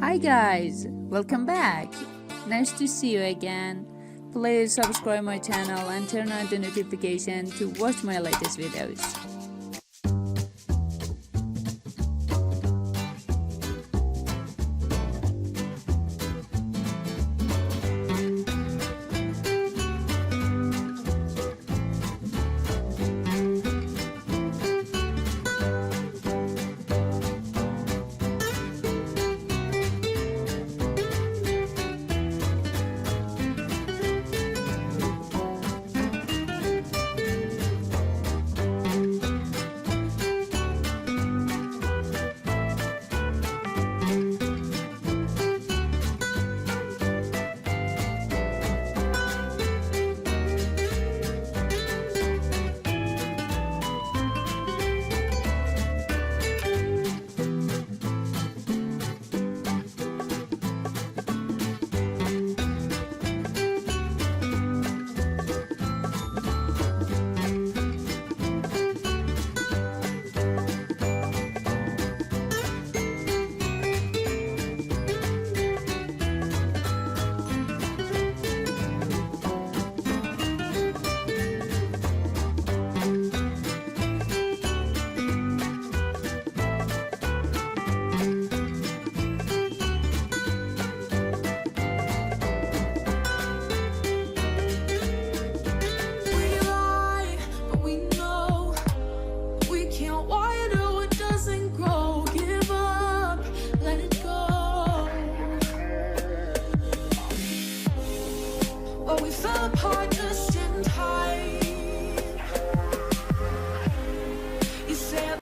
Hi guys, welcome back. Nice to see you again. Please subscribe my channel and turn on the notification to watch my latest videos.